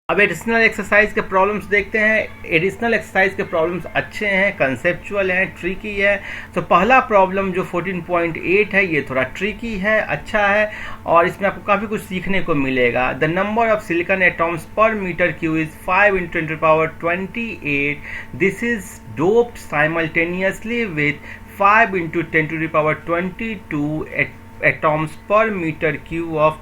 अब additional exercise के problems देखते हैं। एडिशनल एक्सरसाइज के प्रॉब्लम्स अच्छे हैं, कंसेप्चुअल हैं, ट्रिकी है। तो पहला प्रॉब्लम जो 14.8 है ये थोड़ा ट्रिकी है, अच्छा है और इसमें आपको काफ़ी कुछ सीखने को मिलेगा। The number of silicon atoms per metre cube is 5 × 10⁻28। This is doped simultaneously with 5 × 10⁻22 atoms per metre cube of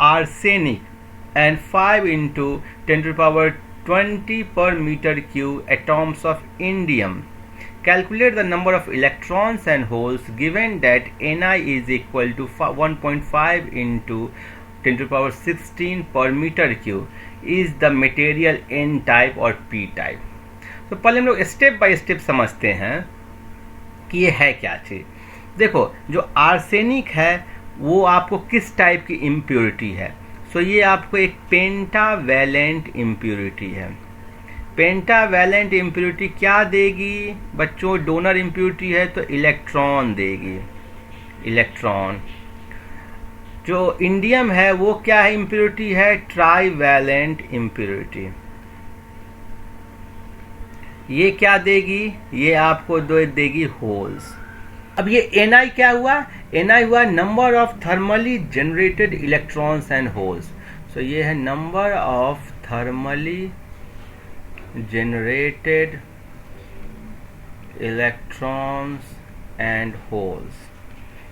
arsenic and 5 × 10⁻20 per meter cube atoms of indium. Calculate the number of electrons and holes given that Ni is equal to 1.5 × 10⁻16 per meter cube. Is the material N type or P type? तो पहले हम लोग step by step समझते हैं कि ये है क्या चीज़। देखो, जो आर्सेनिक है वो आपको किस टाइप की इम्प्योरिटी है। तो ये आपको एक पेंटावैलेंट इम्प्योरिटी है। पेंटावैलेंट इम्प्योरिटी क्या देगी बच्चों? डोनर इम्प्योरिटी है तो इलेक्ट्रॉन देगी, इलेक्ट्रॉन। जो इंडियम है वो क्या है इम्प्योरिटी है? Trivalent impurity. ये क्या देगी? ये आपको देगी होल्स। अब ये Ni क्या हुआ? Ni हुआ number of thermally generated electrons and holes. So ये है number of thermally generated electrons and holes.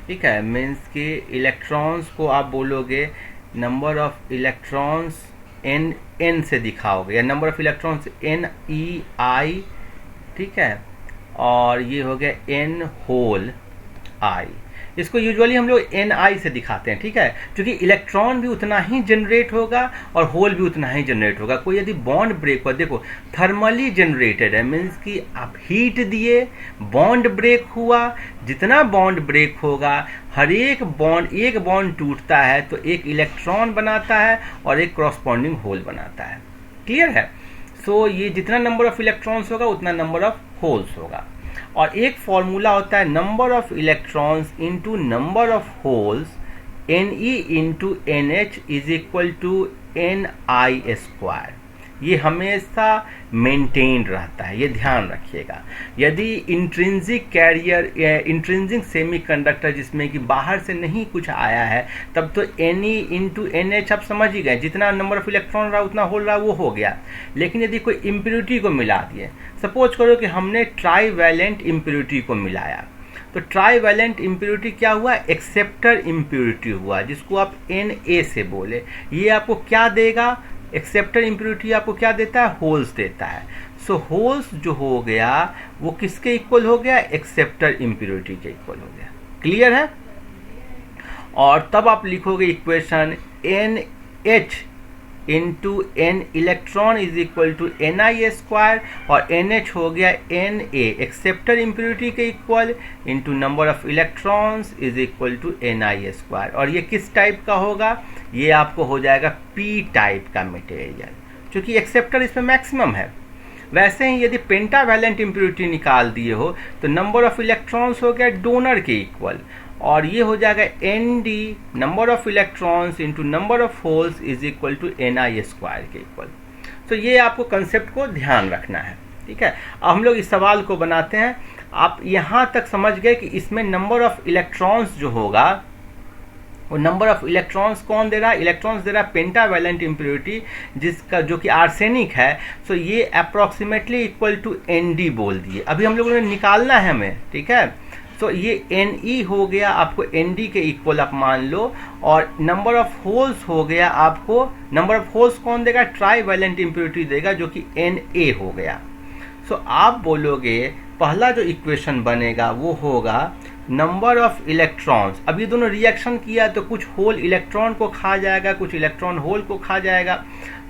ठीक है, मीन्स कि इलेक्ट्रॉन्स को आप बोलोगे नंबर ऑफ इलेक्ट्रॉन्स n से दिखाओगे, या नंबर ऑफ इलेक्ट्रॉन्स NEI, ठीक है, और ये हो गया n होल I। इसको यूजुअली हम लोग Ni से दिखाते हैं, ठीक है, क्योंकि इलेक्ट्रॉन भी उतना ही जनरेट होगा और होल भी उतना ही जनरेट होगा। कोई यदि बॉन्ड ब्रेक हुआ, देखो थर्मली जनरेटेड है, मीन्स कि आप हीट दिए, बॉन्ड ब्रेक हुआ, जितना बॉन्ड ब्रेक होगा हर एक बॉन्ड टूटता है तो एक इलेक्ट्रॉन बनाता है और एक कॉरस्पॉन्डिंग होल बनाता है। क्लियर है? सो ये जितना नंबर ऑफ इलेक्ट्रॉन्स होगा उतना नंबर ऑफ होल्स होगा। और एक फॉर्मूला होता है number of electrons into number of holes, Ne into NH is equal to Ni²। ये हमेशा मेंटेन रहता है, ये ध्यान रखिएगा। यदि इंट्रिंसिक कैरियर, इंट्रिंसिक सेमीकंडक्टर जिसमें कि बाहर से नहीं कुछ आया है, तब तो Ne इंटू NH आप समझ ही गए, जितना नंबर ऑफ इलेक्ट्रॉन रहा उतना होल रहा वो हो गया। लेकिन यदि कोई इम्प्योरिटी को मिला दिए, सपोज करो कि हमने ट्राईवैलेंट इम्प्योरिटी को मिलाया, तो ट्राईवैलेंट इम्प्योरिटी क्या हुआ? एक्सेप्टर इम्प्योरिटी हुआ, जिसको आप Na से बोले। ये आपको क्या देगा? एक्सेप्टर इम्प्योरिटी आपको क्या देता है? होल्स देता है। सो होल्स जो हो गया वो किसके इक्वल हो गया? एक्सेप्टर इम्प्योरिटी के इक्वल हो गया। क्लियर है? और तब आप लिखोगे equation NH into N electron is equal to Ni² और NH हो गया Na एक्सेप्टर इम्प्योरिटी के equal into number of electrons is equal to Ni²। और ये किस टाइप का होगा? ये आपको हो जाएगा P टाइप का मटेरियल, क्योंकि एक्सेप्टर इसमें मैक्सिमम है। वैसे ही यदि पेंटावैलेंट इम्प्योरिटी निकाल दिए हो तो नंबर ऑफ इलेक्ट्रॉन्स हो गया डोनर के इक्वल, और ये हो जाएगा Nd number of electrons into number of holes is equal to Ni² के इक्वल। तो ये आपको कंसेप्ट को ध्यान रखना है, ठीक है। अब हम लोग इस सवाल को बनाते हैं। आप यहाँ तक समझ गए कि इसमें नंबर ऑफ इलेक्ट्रॉन्स जो होगा वो नंबर ऑफ इलेक्ट्रॉन्स कौन दे रहा है? इलेक्ट्रॉन्स दे रहा है पेंटावैलेंट इम्प्योरिटी, जिसका जो कि आर्सेनिक है। सो ये अप्रॉक्सीमेटली इक्वल टू Nd बोल दिए। अभी हम लोगों ने निकालना है हमें, ठीक है। तो ये Ne हो गया आपको Nd के इक्वल आप मान लो, और नंबर ऑफ होल्स हो गया आपको, नंबर ऑफ होल्स कौन देगा? ट्राईवैलेंट इम्प्योरिटी देगा, जो कि Na हो गया। सो आप बोलोगे पहला जो इक्वेशन बनेगा वो होगा नंबर ऑफ इलेक्ट्रॉन्स। अब ये दोनों रिएक्शन किया तो कुछ होल इलेक्ट्रॉन को खा जाएगा, कुछ इलेक्ट्रॉन होल को खा जाएगा।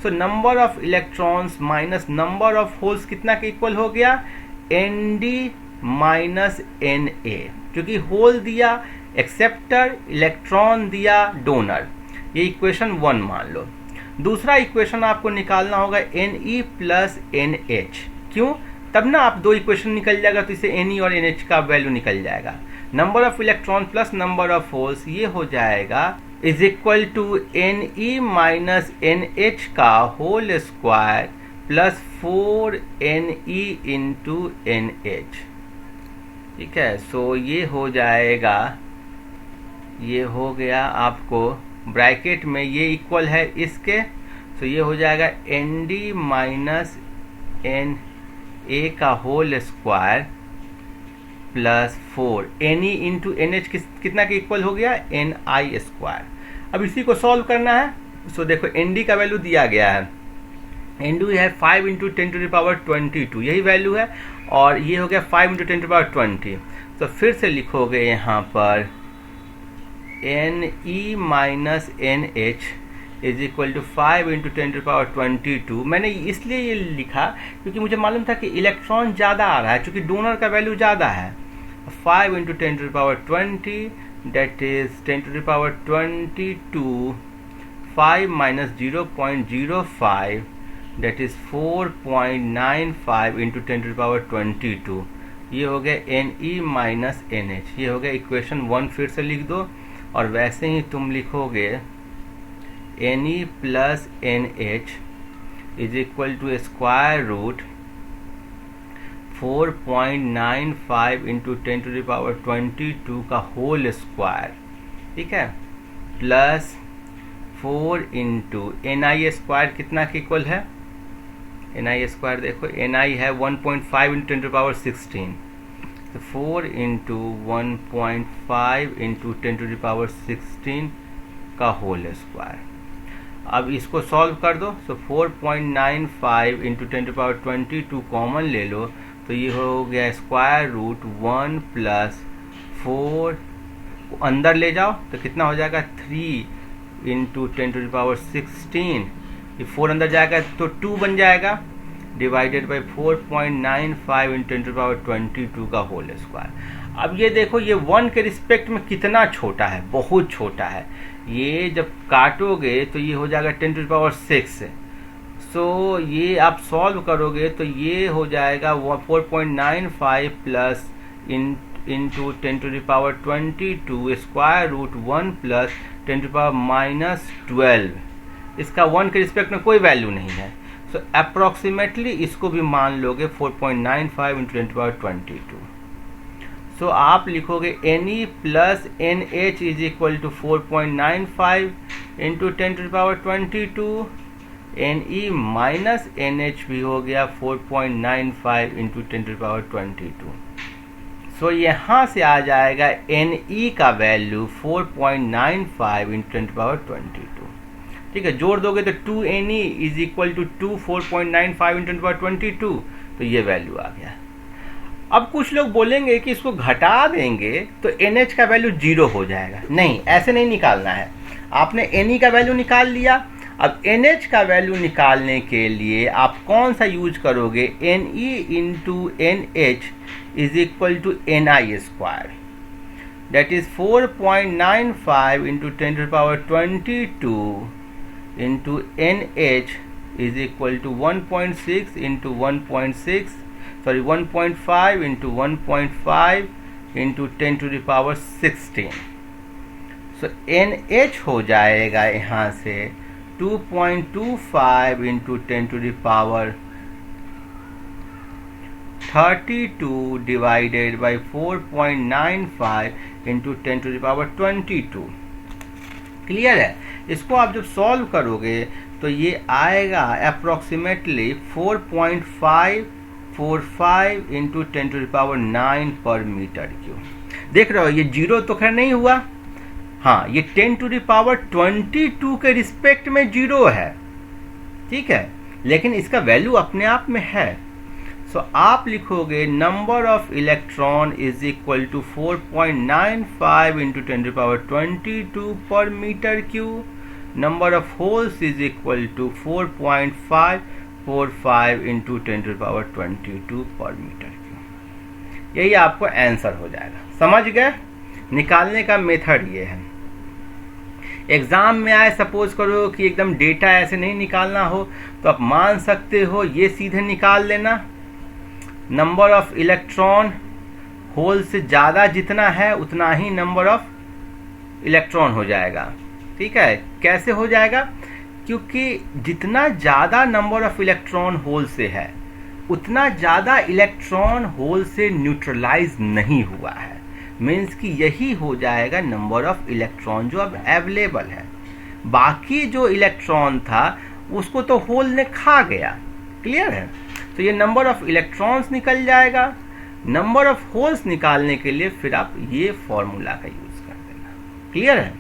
So number of electrons minus number of holes कितना के इक्वल हो गया? Nd माइनस Na, क्योंकि होल दिया एक्सेप्टर, इलेक्ट्रॉन दिया डोनर। ये इक्वेशन 1 मान लो। दूसरा इक्वेशन आपको निकालना होगा Ne प्लस NH। क्यों? तब ना आप दो इक्वेशन निकल जाएगा, तो इसे Ne और NH का वैल्यू निकल जाएगा। Number of electron plus number of holes, ये हो जाएगा is equal to n E minus N h का whole square plus 4ne into N h. ठीक है, सो ये हो जाएगा, ये हो गया आपको ब्रैकेट में, ये इक्वल है इसके, तो ये हो जाएगा n d minus n a का होल स्क्वायर प्लस 4 एन ई इंटू एन एच कितना के इक्वल हो गया, एन आई स्क्वायर। अब इसी को सॉल्व करना है। सो देखो एन डी का वैल्यू दिया गया है, एन डी है 5 इंटू 10⁻22, यही वैल्यू है, और ये हो गया 5 इंटू 10⁻20। तो फिर से लिखोगे यहाँ पर N E minus N H is equal to 5 into 10⁻22। मैंने इसलिए ये लिखा क्योंकि मुझे मालूम था कि इलेक्ट्रॉन ज़्यादा आ रहा है, चूँकि डोनर का वैल्यू ज़्यादा है। 5 into 10⁻20 that is 10⁻22, 5 minus 0.05 that is 4.95 into 10⁻22। ये हो गया एन ई माइनस एन एच, ये हो गया इक्वेशन 1। फिर से लिख दो, और वैसे ही तुम लिखोगे N E plus N H is equal to square root 4.95 into 10⁻22 का होल स्क्वायर, ठीक है, plus 4 into N I square कितना के इक्वल है, एन आई स्क्वायर देखो, एन आई है 1.5 इंटू 10⁻16, तो 4 इंटू 1.5 इंटू 10⁻16 का होल स्क्वायर। अब इसको सॉल्व कर दो, सो 4.95 इंटू 10⁻22 कॉमन ले लो, तो ये हो गया स्क्वायर रूट 1 प्लस 4 अंदर ले जाओ तो कितना हो जाएगा 3 इंटू 10⁻16, ये 4 अंदर जाएगा तो 2 बन जाएगा, डिवाइडेड बाई 4.95 इंटू 10⁻22 का होल स्क्वायर। अब ये देखो ये 1 के रिस्पेक्ट में कितना छोटा है, बहुत छोटा है। ये जब काटोगे तो ये हो जाएगा 10⁻6। सो ये आप सॉल्व करोगे तो ये हो जाएगा 4.95 plus into 10⁻22 square root 1 plus 10⁻−12। इसका 1 के रिस्पेक्ट में कोई वैल्यू नहीं है, सो अप्रॉक्सीमेटली इसको भी मान लोगे 4.95 इंटू 10⁻22। सो आप लिखोगे N E plus N H is equal to 4.95 into 10⁻22, N E minus N H भी हो गया 4.95 इंटू 10⁻22। सो यहाँ से आ जाएगा एन ई का वैल्यू 4.95 इंटू 10⁻22। ठीक है, जोड़ दोगे तो 2 N E is equal to 4.95 into 10⁻22, तो ये वैल्यू आ गया। अब कुछ लोग बोलेंगे कि इसको घटा देंगे तो एन एच का वैल्यू 0 हो जाएगा। नहीं, ऐसे नहीं निकालना है। आपने एन ई का वैल्यू निकाल लिया, अब एन एच का वैल्यू निकालने के लिए आप कौन सा यूज करोगे, N E into N H is equal to N I square, that is 4.95 into 10⁻22 into N H is equal to 1.6 into 1.5 into 1.5 into 10⁻16। So N H हो जाएगा यहाँ से 2.25 into 10⁻32 divided by 4.95 into 10⁻22। Clear है? इसको आप जब solve करोगे तो ये आएगा अप्रॉक्सीमेटली 4.545 इंटू 10⁻9 पर मीटर क्यूब। देख रहे हो ये 0 तो खैर नहीं हुआ, हाँ ये 10⁻22 के रिस्पेक्ट में 0 है, ठीक है, लेकिन इसका वैल्यू अपने आप में है। सो आप लिखोगे number of electron is equal to 4.95 into 10⁻22 per metre cube, number of holes is equal to 4.545 into 10⁻22 per metre cube. यही आपको आंसर हो जाएगा। समझ गए? निकालने का मेथड ये है। एग्जाम में आए, सपोज करो कि एकदम डेटा ऐसे नहीं निकालना हो तो आप मान सकते हो ये सीधे निकाल लेना, नंबर ऑफ इलेक्ट्रॉन होल से ज़्यादा जितना है उतना ही नंबर ऑफ इलेक्ट्रॉन हो जाएगा। ठीक है, कैसे हो जाएगा? क्योंकि जितना ज़्यादा नंबर ऑफ इलेक्ट्रॉन होल से है उतना ज़्यादा इलेक्ट्रॉन होल से न्यूट्रलाइज नहीं हुआ है। मीन्स कि यही हो जाएगा नंबर ऑफ इलेक्ट्रॉन जो अब अवेलेबल है। बाकी जो इलेक्ट्रॉन था उसको तो होल ने खा गया। क्लियर है? तो ये नंबर ऑफ इलेक्ट्रॉन्स निकल जाएगा। नंबर ऑफ होल्स निकालने के लिए फिर आप ये फॉर्मूला का यूज कर देना। क्लियर है?